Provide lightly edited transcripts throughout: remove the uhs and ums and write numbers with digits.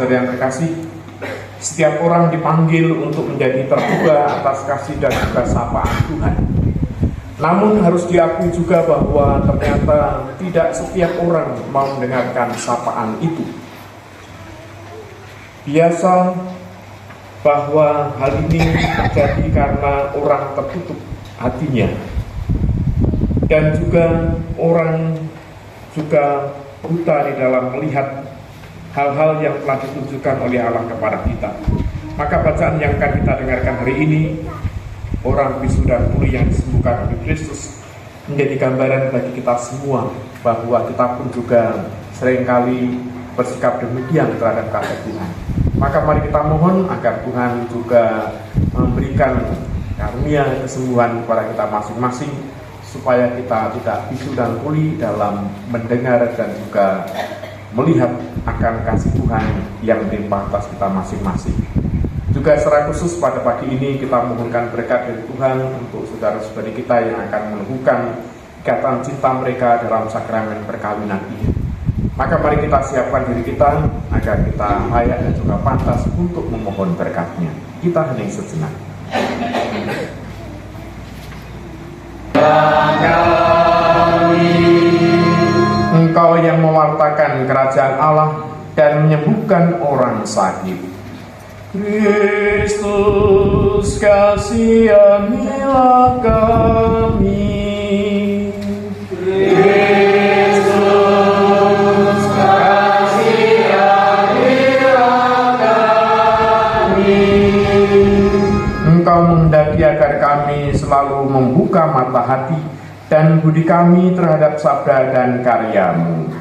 saudara yang terkasih, setiap orang dipanggil untuk menjadi terbuka atas kasih dan juga sapaan Tuhan. Namun harus diakui juga bahwa ternyata tidak setiap orang mau mendengarkan sapaan itu. Biasa bahwa hal ini terjadi karena orang tertutup hatinya, dan juga orang juga buta di dalam melihat hal-hal yang telah ditunjukkan oleh Allah kepada kita. Maka bacaan yang akan kita dengarkan hari ini, orang bisu dan tuli yang disembuhkan oleh Kristus, menjadi gambaran bagi kita semua bahwa kita pun juga seringkali bersikap demikian terhadap kata Tuhan. Maka mari kita mohon agar Tuhan juga memberikan karunia kesembuhan kepada kita masing-masing, supaya kita tidak bisu dan tuli dalam mendengar dan juga melihat akan kasih Tuhan yang melimpah atas kita masing-masing. Juga secara khusus pada pagi ini kita mohonkan berkat dari Tuhan untuk saudara-saudari kita yang akan meneguhkan ikatan cinta mereka dalam sakramen perkawinan ini. Maka mari kita siapkan diri kita agar kita layak dan juga pantas untuk memohon berkat-Nya. Kita hening sejenak. Engkau yang mewartakan kerajaan Allah dan menyembuhkan orang sakit, Kristus, kasihanilah kami. Kristus, kasihanilah kami. Engkau menghendaki agar kami selalu membuka mata hati dan budi kami terhadap sabda dan karya-Mu.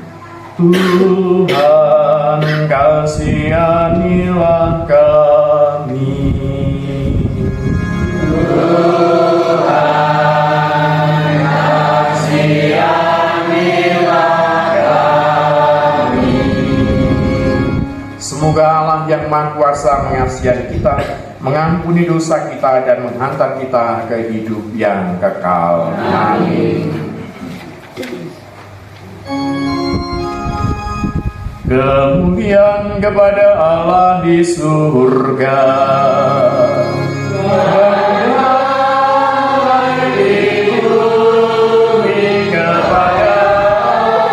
Tuhan, kasihanilah kami. Tuhan, kasihanilah kami. Semoga Allah yang Maha Kuasa mengasihi kita, mengampuni dosa kita dan menghantar kita ke hidup yang kekal. Amin. Kemuliaan kepada Allah di surga, kepada Allah di bumi, kepada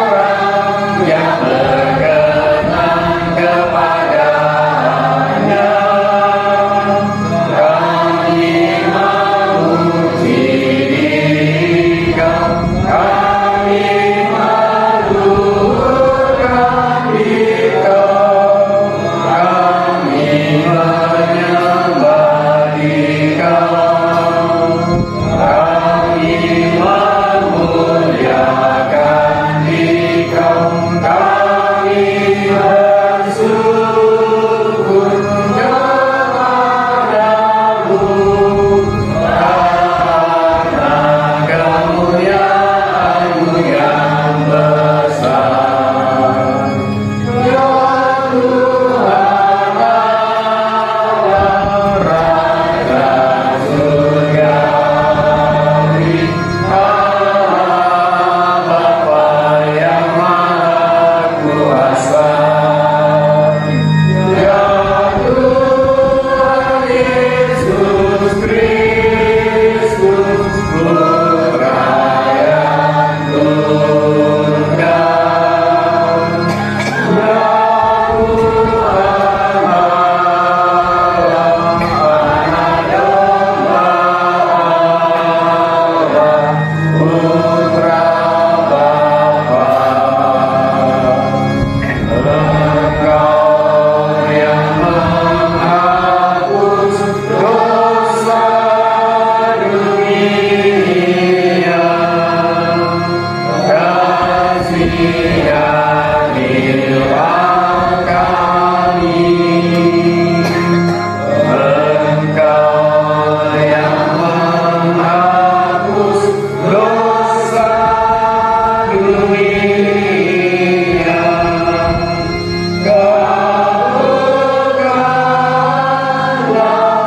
orang yang berkenan kepada-Nya. Kami memuji Dikau, kami meluhurkan Dikau, kami menyembah Dikau, kami memuliakan Dikau, kami bersyukur kepadamu karena kemuliaan-Mu yang besar. Ya Tuhan Allah, Raja surgawi, Allah Bapa yang Maha Kuasa. Ya Tuhan Yesus Kristus, Putra yang tunggal. Ya Tuhan Allah, Anak Domba Allah, Putra Bapa. Engkau yang menghapus dosa dunia, kasihanilah kami. Engkau yang menghapus dosa dunia, kabulkanlah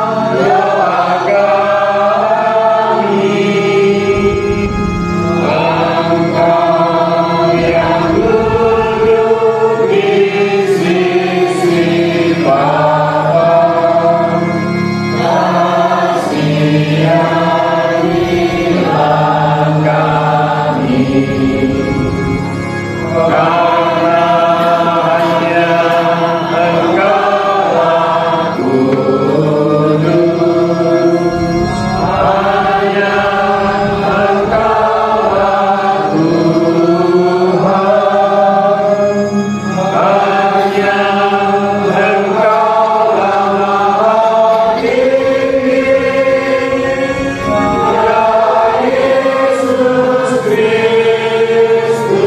doa kami. Engkau yang Karena hanya Engkaulah kudus, hanya Engkaulah Tuhan, hanya Engkaulah Maha Tinggi, ya Yesus Kristus, bersama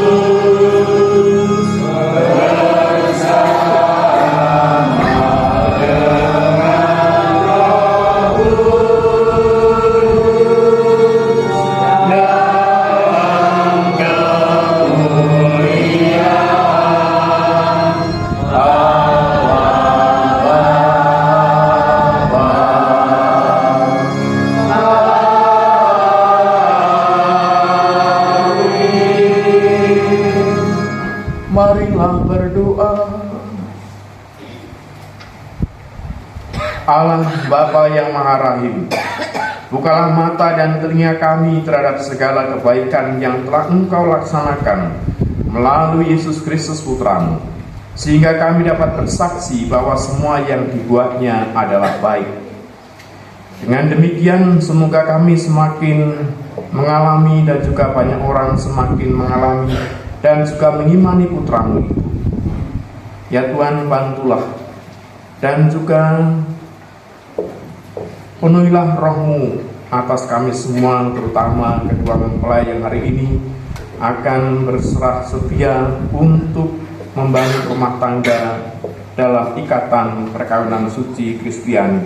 dengan Roh Kudus dalam kemuliaan Allah Bapa. Marilah berdoa. Allah Bapa yang Maha Rahim, bukalah mata dan telinga kami terhadap segala kebaikan yang telah Engkau laksanakan melalui Yesus Kristus Putramu, sehingga kami dapat bersaksi bahwa semua yang dibuatnya adalah baik. Dengan demikian, semoga kami semakin mengalami dan juga banyak orang semakin mengalami dan juga mengimani Putramu itu. Ya Tuhan, bantulah dan juga penuhilah Roh-Mu atas kami semua, terutama kedua mempelai yang hari ini akan berserah setia untuk membangun rumah tangga dalam ikatan perkawinan suci Kristiani.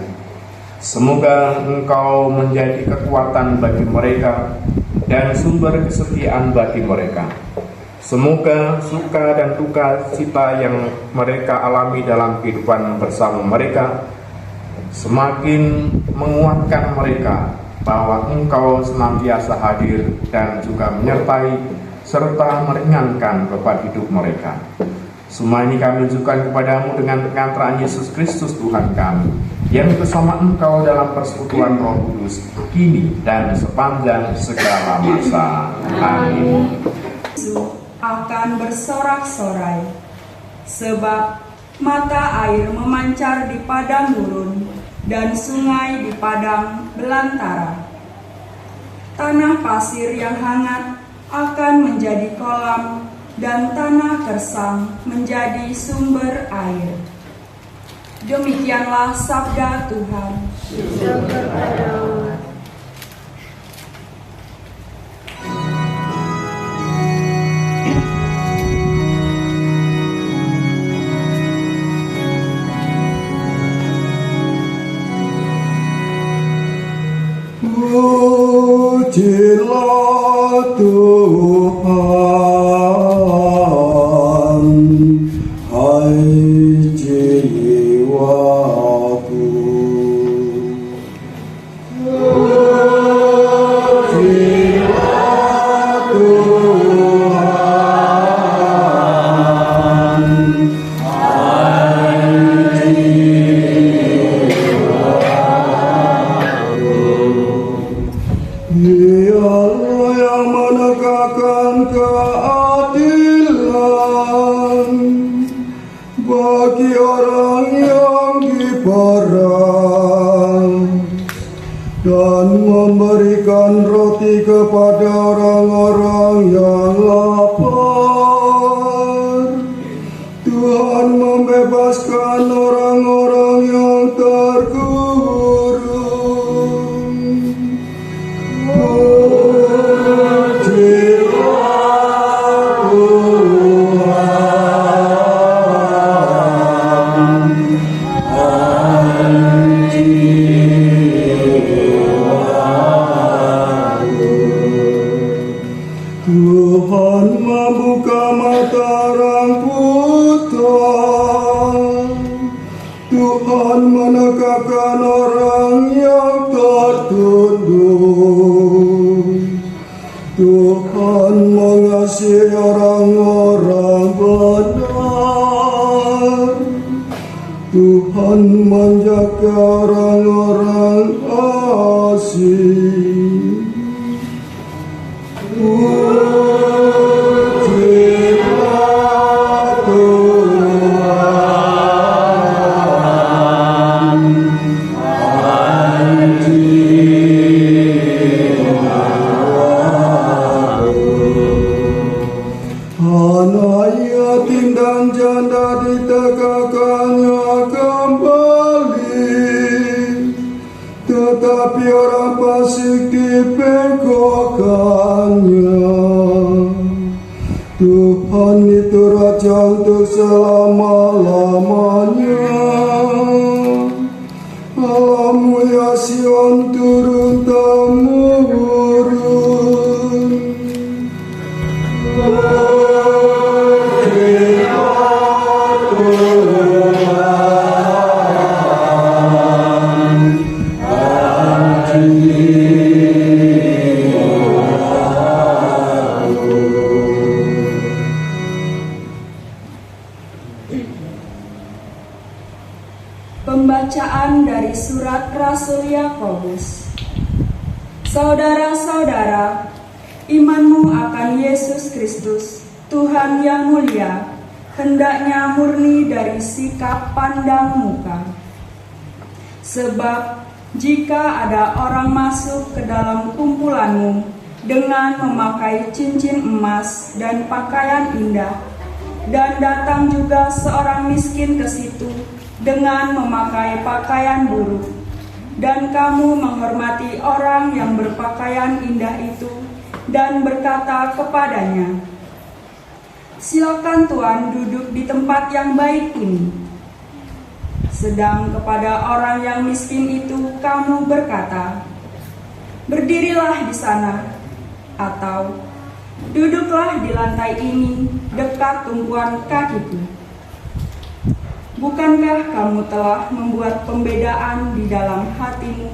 Semoga Engkau menjadi kekuatan bagi mereka dan sumber kesetiaan bagi mereka. Semoga suka dan duka cita yang mereka alami dalam kehidupan bersama mereka semakin menguatkan mereka bahwa Engkau senantiasa hadir dan juga menyertai serta meringankan beban hidup mereka. Semua ini kami ucapkan kepadamu dengan pengantaran Yesus Kristus Tuhan kami, yang bersama Engkau dalam persekutuan Roh Kudus, kini dan sepanjang segala masa. Amin. Akan bersorak-sorai, sebab mata air memancar di padang gurun dan sungai di padang belantara. Tanah pasir yang hangat akan menjadi kolam dan tanah gersang menjadi sumber air. Demikianlah sabda Tuhan. Pujilah Tuhan, hai jiwaku. Pujilah Tuhan, hai Dialah yang menegakkan keadilan bagi orang yang diperang dan memberikan roti kepada orang-orang yang lapar. Tuhan membebaskan orang-orang yang terkurung. Tuhan membuka mata orang buta. Tuhan menegakkan orang yang tertunduk. Tuhan mengasihi orang-orang benar. Tuhan menjaga orang-orang asing. untuk selama-lamanya. Alamu ya Sion turun temurun. Pembacaan dari surat Rasul Yakobus. Saudara-saudara, imanmu akan Yesus Kristus, Tuhan yang mulia, hendaknya murni dari sikap pandang muka. Sebab jika ada orang masuk ke dalam kumpulanmu dengan memakai cincin emas dan pakaian indah, dan datang juga seorang miskin ke situ dengan memakai pakaian buruk, dan kamu menghormati orang yang berpakaian indah itu dan berkata kepadanya, "Silakan Tuan duduk di tempat yang baik ini." Sedang kepada orang yang miskin itu kamu berkata, "Berdirilah di sana," atau "Duduklah di lantai ini dekat tumpuan kakiku." Bukankah kamu telah membuat pembedaan di dalam hatimu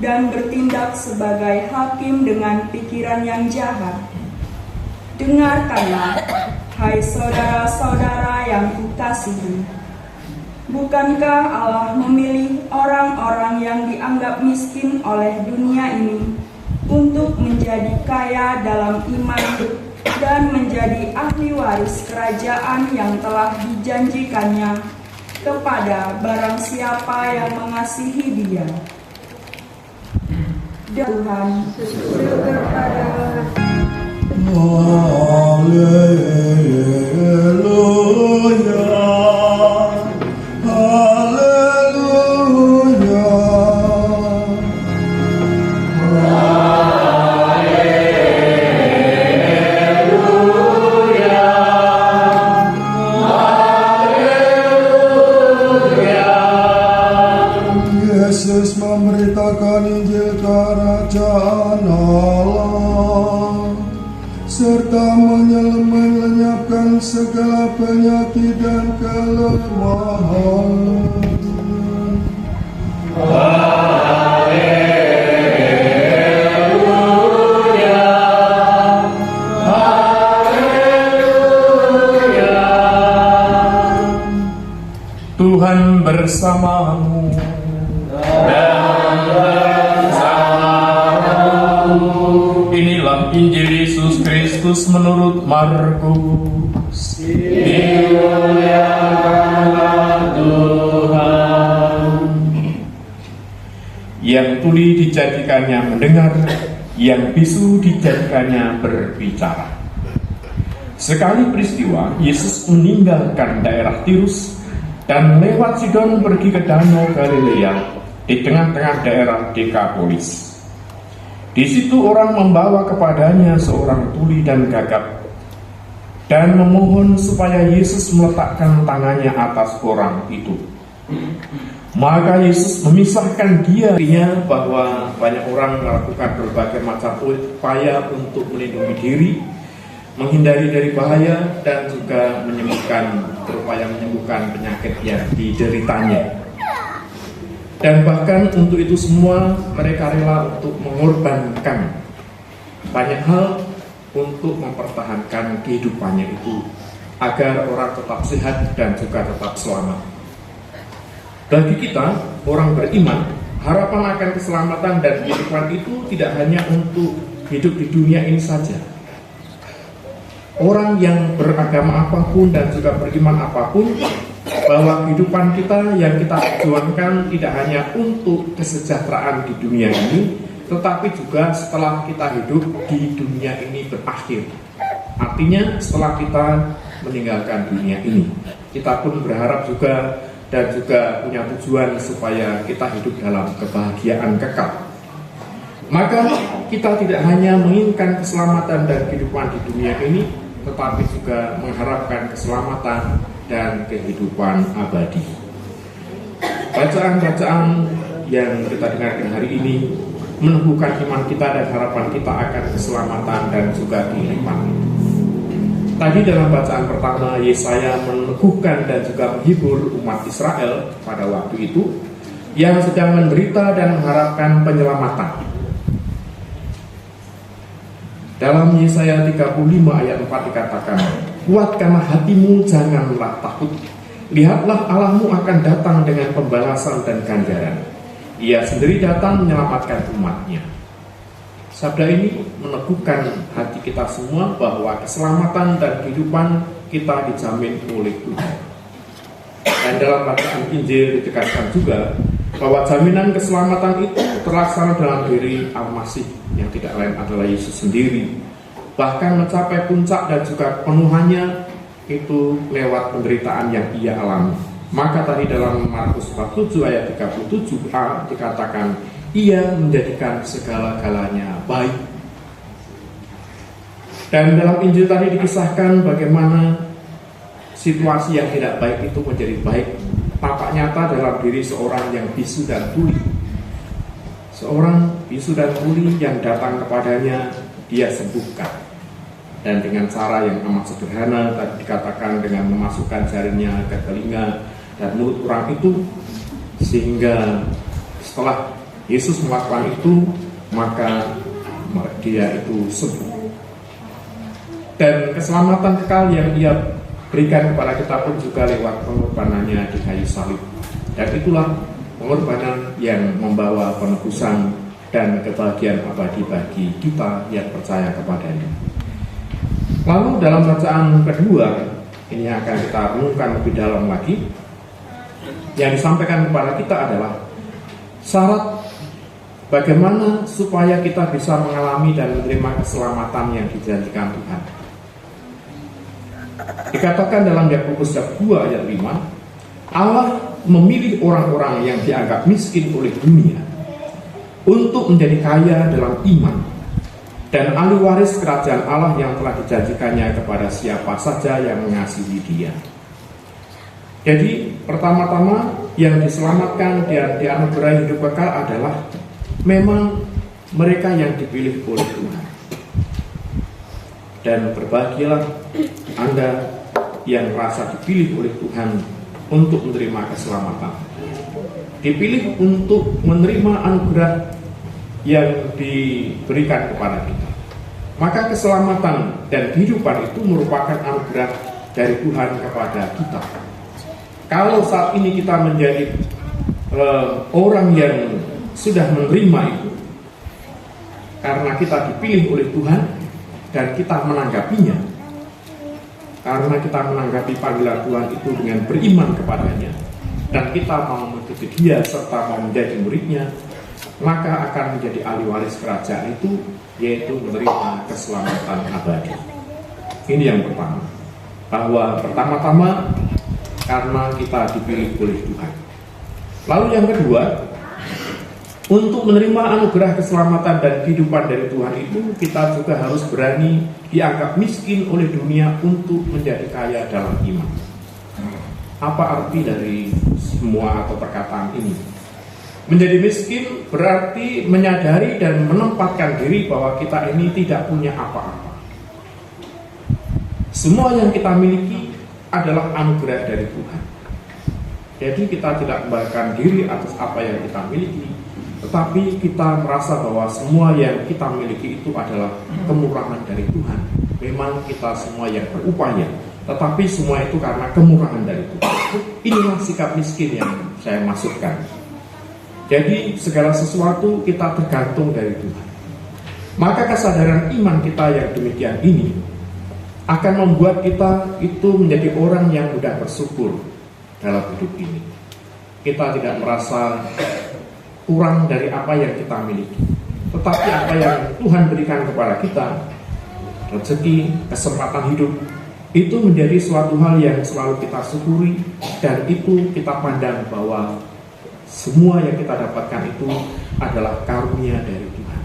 dan bertindak sebagai hakim dengan pikiran yang jahat? Dengarkanlah, hai saudara-saudara yang kukasihi. Bukankah Allah memilih orang-orang yang dianggap miskin oleh dunia ini untuk menjadi kaya dalam iman dan menjadi ahli waris kerajaan yang telah dijanjikannya kepada barang siapa yang mengasihi Dia? Tuhan, kepada Haleluya, haleluya. Yesus memberitakan Injil Kerajaan Allah serta melenyapkan segala penyakit dan kelemahan. Tuhan bersamamu. Inilah Injil Yesus Kristus menurut Markus. Dimuliakanlah Tuhan. Yang tuli dijadikannya mendengar, yang bisu dijadikannya berbicara. Sekali peristiwa, Yesus meninggalkan daerah Tirus dan lewat Sidon pergi ke Danau Galilea di tengah-tengah daerah Dekapolis. Di situ orang membawa kepadanya seorang tuli dan gagap dan memohon supaya Yesus meletakkan tangannya atas orang itu. Maka Yesus memisahkan dia. Artinya bahwa banyak orang melakukan berbagai macam upaya untuk melindungi diri, menghindari dari bahaya, dan juga berupaya menyembuhkan penyakit yang dideritanya. Dan bahkan untuk itu semua mereka rela untuk mengorbankan banyak hal untuk mempertahankan kehidupannya itu agar orang tetap sehat dan juga tetap selamat. Bagi kita, orang beriman, harapan akan keselamatan dan kehidupan itu tidak hanya untuk hidup di dunia ini saja. Orang yang beragama apapun dan juga beriman apapun, bahwa kehidupan kita yang kita perjuangkan tidak hanya untuk kesejahteraan di dunia ini, tetapi juga setelah kita hidup di dunia ini berakhir. Artinya setelah kita meninggalkan dunia ini, kita pun berharap juga dan juga punya tujuan supaya kita hidup dalam kebahagiaan kekal. Maka kita tidak hanya menginginkan keselamatan dan kehidupan di dunia ini, tetapi juga mengharapkan keselamatan dan kehidupan abadi. Bacaan-bacaan yang kita dengarkan hari ini meneguhkan iman kita dan harapan kita akan keselamatan dan juga kehidupan. Tadi dalam bacaan pertama, Yesaya meneguhkan dan juga menghibur umat Israel pada waktu itu yang sedang menderita dan mengharapkan penyelamatan. Dalam Yesaya 35 ayat 4 dikatakan, "Kuatkanlah hatimu, janganlah takut. Lihatlah Allahmu akan datang dengan pembalasan dan ganjaran. Ia sendiri datang menyelamatkan umatnya." Sabda ini meneguhkan hati kita semua bahwa keselamatan dan kehidupan kita dijamin oleh Tuhan. Dan dalam bacaan Injil ditekankan juga bahwa jaminan keselamatan itu terlaksana dalam diri Al-Masih yang tidak lain adalah Yesus sendiri. Bahkan mencapai puncak dan juga penuhannya itu lewat penderitaan yang ia alami. Maka tadi dalam Markus 47 ayat 37a dikatakan, ia menjadikan segala-galanya baik. Dan dalam Injil tadi dikisahkan bagaimana situasi yang tidak baik itu menjadi baik. Tampak nyata dalam diri seorang yang bisu dan tuli. Seorang bisu dan tuli yang datang kepadanya, dia sembuhkan. Dan dengan cara yang amat sederhana, tadi dikatakan dengan memasukkan jarinya ke telinga dan mulut orang itu, sehingga setelah Yesus melakukan itu, maka dia itu sembuh. Dan keselamatan kekal yang ia berikan kepada kita pun juga lewat pengorbanannya di kayu salib. Dan itulah pengorbanan yang membawa penebusan dan kebahagiaan abadi bagi kita yang percaya kepadanya. Lalu dalam bacaan kedua, ini akan kita renungkan lebih dalam lagi. Yang disampaikan kepada kita adalah syarat bagaimana supaya kita bisa mengalami dan menerima keselamatan yang dijanjikan Tuhan. Dikatakan dalam Yakobus 2 ayat 5, Allah memilih orang-orang yang dianggap miskin oleh dunia untuk menjadi kaya dalam iman dan ahli waris kerajaan Allah yang telah dijanjikannya kepada siapa saja yang mengasihi Dia. Jadi pertama-tama yang diselamatkan dan dianugerahi hidup kekal adalah memang mereka yang dipilih oleh Tuhan. Dan berbahagialah Anda yang merasa dipilih oleh Tuhan untuk menerima keselamatan. Dipilih untuk menerima anugerah yang diberikan kepada kita. Maka keselamatan dan kehidupan itu merupakan anugerah dari Tuhan kepada kita. Kalau saat ini kita menjadi orang yang sudah menerima itu, karena kita dipilih oleh Tuhan dan kita menanggapinya, karena kita menanggapi panggilan Tuhan itu dengan beriman kepadanya, dan kita mau mengikuti Dia serta mau menjadi muridnya, maka akan menjadi ahli waris kerajaan itu, yaitu menerima keselamatan abadi. Ini yang pertama, bahwa pertama-tama karena kita dipilih oleh Tuhan. Lalu yang kedua, untuk menerima anugerah keselamatan dan kehidupan dari Tuhan itu, kita juga harus berani dianggap miskin oleh dunia untuk menjadi kaya dalam iman. Apa arti dari semua atau perkataan ini? Menjadi miskin berarti menyadari dan menempatkan diri bahwa kita ini tidak punya apa-apa. Semua yang kita miliki adalah anugerah dari Tuhan. Jadi kita tidak membanggakan diri atas apa yang kita miliki, tetapi kita merasa bahwa semua yang kita miliki itu adalah kemurahan dari Tuhan. Memang kita semua yang berupaya, tetapi semua itu karena kemurahan dari Tuhan. Inilah sikap miskin yang saya maksudkan. Jadi segala sesuatu kita tergantung dari Tuhan. Maka kesadaran iman kita yang demikian ini akan membuat kita itu menjadi orang yang mudah bersyukur dalam hidup ini. Kita tidak merasa kurang dari apa yang kita miliki, tetapi apa yang Tuhan berikan kepada kita, rezeki, kesempatan hidup, itu menjadi suatu hal yang selalu kita syukuri, dan itu kita pandang bahwa semua yang kita dapatkan itu adalah karunia dari Tuhan.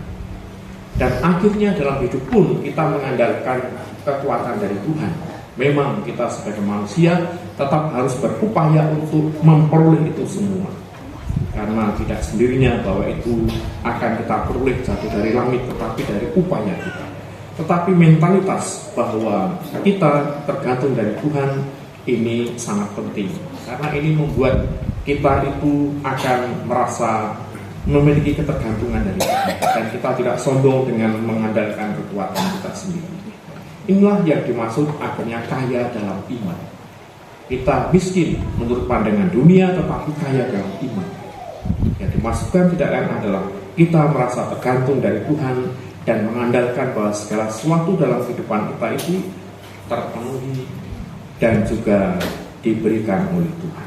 Dan akhirnya dalam hidup pun kita mengandalkan kekuatan dari Tuhan. Memang kita sebagai manusia tetap harus berupaya untuk memperoleh itu semua, karena tidak sendirinya bahwa itu akan kita peroleh jatuh dari langit, tetapi dari upaya kita. Tetapi mentalitas bahwa kita tergantung dari Tuhan ini sangat penting, karena ini membuat kita itu akan merasa memiliki ketergantungan dari Tuhan, dan kita tidak sombong dengan mengandalkan kekuatan kita sendiri. Inilah yang dimaksud akhirnya kaya dalam iman. Kita miskin menurut pandangan dunia, tetapi kaya dalam iman. Yang dimaksudkan tidak lain adalah kita merasa tergantung dari Tuhan dan mengandalkan bahwa segala sesuatu dalam kehidupan kita itu terpenuhi dan juga diberikan oleh Tuhan.